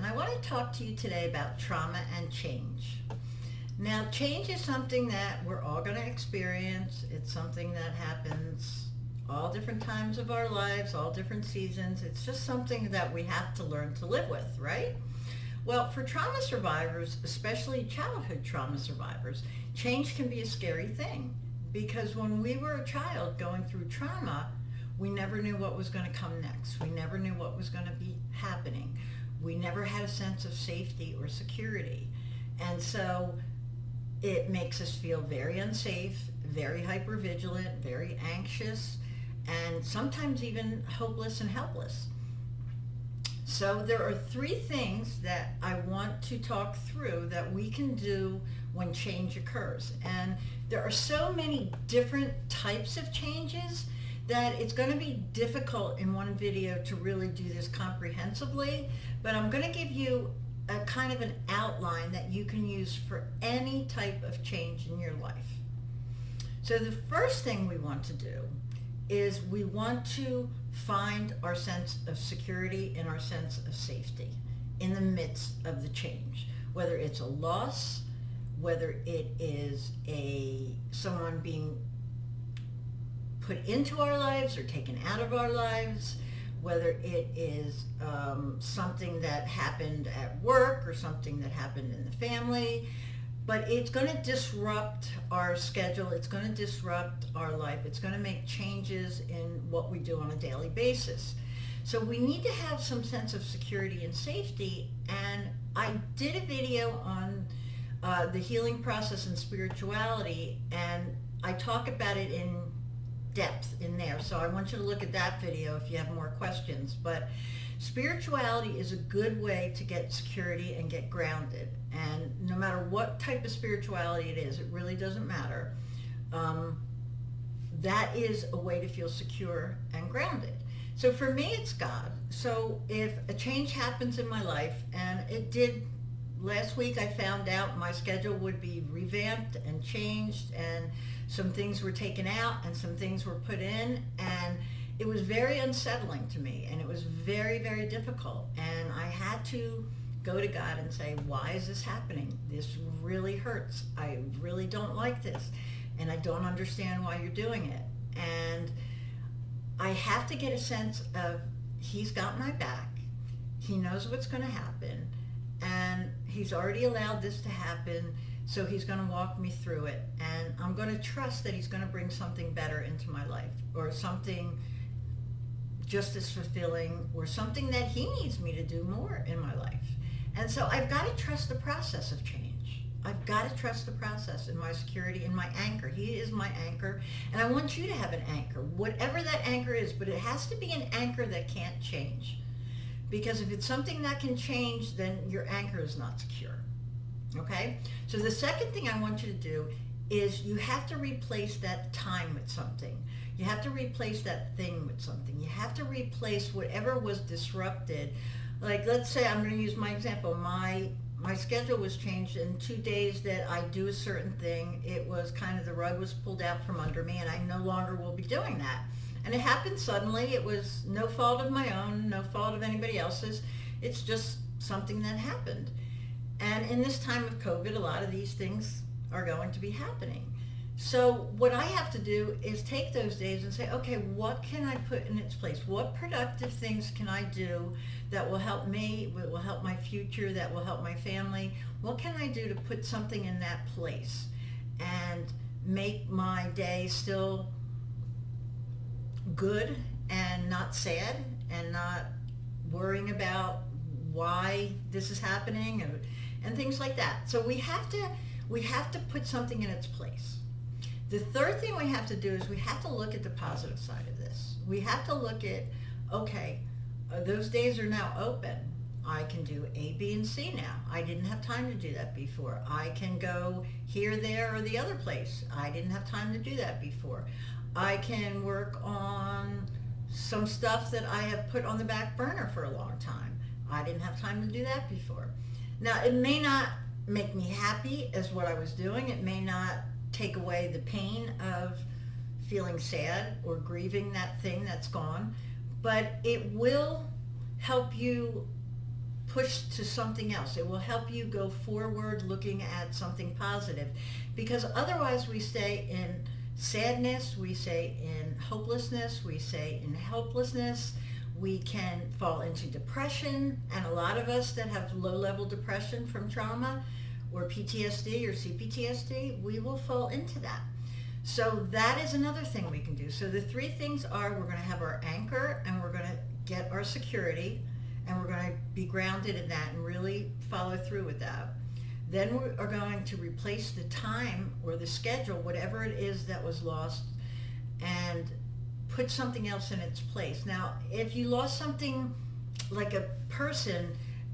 I want to talk to you today about trauma and change. Now, change is something that we're all going to experience. It's something that happens all different times of our lives, all different seasons. It's just something that we have to learn to live with, right? Well, for trauma survivors, especially childhood trauma survivors, change can be a scary thing because when we were a child going through trauma, we never knew what was going to come next. We never knew what was going to be happening. We never had a sense of safety or security. And so it makes us feel very unsafe, very hypervigilant, very anxious, and sometimes even hopeless and helpless. So there are three things that I want to talk through that we can do when change occurs. And there are so many different types of changes that it's going to be difficult in one video to really do this comprehensively, but I'm going to give you a kind of an outline that you can use for any type of change in your life. So the first thing we want to do is we want to find our sense of security and our sense of safety in the midst of the change, whether it's a loss, whether it is someone being put into our lives or taken out of our lives, whether it is something that happened at work or something that happened in the family. But it's going to disrupt our schedule. It's going to disrupt our life. It's going to make changes in what we do on a daily basis. So we need to have some sense of security and safety. And I did a video on the healing process and spirituality, and I talk about it in depth in there. So I want you to look at that video if you have more questions. But spirituality is a good way to get security and get grounded. And no matter what type of spirituality it is, it really doesn't matter. That is a way to feel secure and grounded. So for me, it's God. So if a change happens in my life, and it did last week, I found out my schedule would be revamped and changed, and some things were taken out and some things were put in, and it was very unsettling to me, and it was very, very difficult. And I had to go to God and say, why is this happening? This really hurts. I really don't like this, and I don't understand why you're doing it. And I have to get a sense of He's got my back. He knows what's going to happen, and He's already allowed this to happen, so He's going to walk me through it. And I'm going to trust that He's going to bring something better into my life, or something just as fulfilling, or something that He needs me to do more in my life. And so I've got to trust the process of change. I've got to trust the process and my security and my anchor. He is my anchor, and I want you to have an anchor, whatever that anchor is, but it has to be an anchor that can't change. Because if it's something that can change, then your anchor is not secure. Okay? So the second thing I want you to do is you have to replace that time with something. You have to replace that thing with something. You have to replace whatever was disrupted. Like, let's say, I'm going to use my example. My schedule was changed in 2 days that I do a certain thing. It was kind of, the rug was pulled out from under me, and I no longer will be doing that. And it happened suddenly. It was no fault of my own, no fault of anybody else's. It's just something that happened. And in this time of COVID, a lot of these things are going to be happening. So what I have to do is take those days and say, okay, what can I put in its place? What productive things can I do that will help me, that will help my future, that will help my family? What can I do to put something in that place and make my day still good and not sad and not worrying about why this is happening and things like that. So we have to put something in its place. The third thing we have to do is we have to look at the positive side of this. We have to look at, okay, those days are now open. I can do A, B, and C now. I didn't have time to do that before. I can go here, there, or the other place. I didn't have time to do that before. I can work on some stuff that I have put on the back burner for a long time. I didn't have time to do that before. Now, it may not make me happy as what I was doing. It may not take away the pain of feeling sad or grieving that thing that's gone, but it will help you push to something else. It will help you go forward looking at something positive, because otherwise we stay in sadness, we stay in hopelessness, we stay in helplessness. We can fall into depression, and a lot of us that have low-level depression from trauma or PTSD or C-ptsd, we will fall into that. So that is another thing we can do. So the three things are, we're going to have our anchor, and we're going to get our security, and we're going to be grounded in that and really follow through with that. Then we are going to replace the time or the schedule, whatever it is that was lost, and put something else in its place. Now, if you lost something like a person,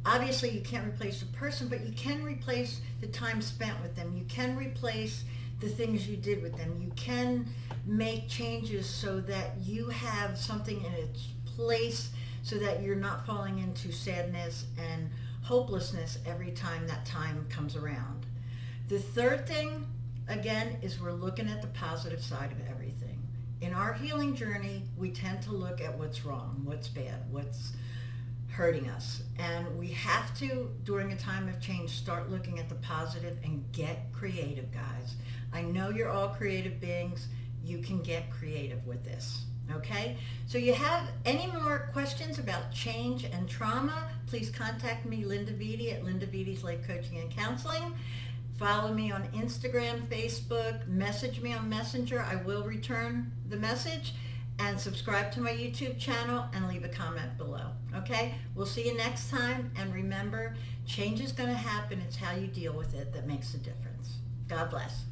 obviously you can't replace a person, but you can replace the time spent with them. You can replace the things you did with them. You can make changes so that you have something in its place, so that you're not falling into sadness and hopelessness every time that time comes around. The third thing, again, is we're looking at the positive side of everything. In our healing journey, we tend to look at what's wrong, what's bad, what's hurting us. And we have to, during a time of change, start looking at the positive and get creative, guys. I know you're all creative beings. You can get creative with this. Okay? So you have any more questions about change and trauma, please contact me, Linda Beatty, at Linda Beatty's Life Coaching and Counseling. Follow me on Instagram, Facebook, message me on Messenger. I will return the message. And subscribe to my YouTube channel and leave a comment below. Okay? We'll see you next time. And remember, change is going to happen. It's how you deal with it that makes a difference. God bless.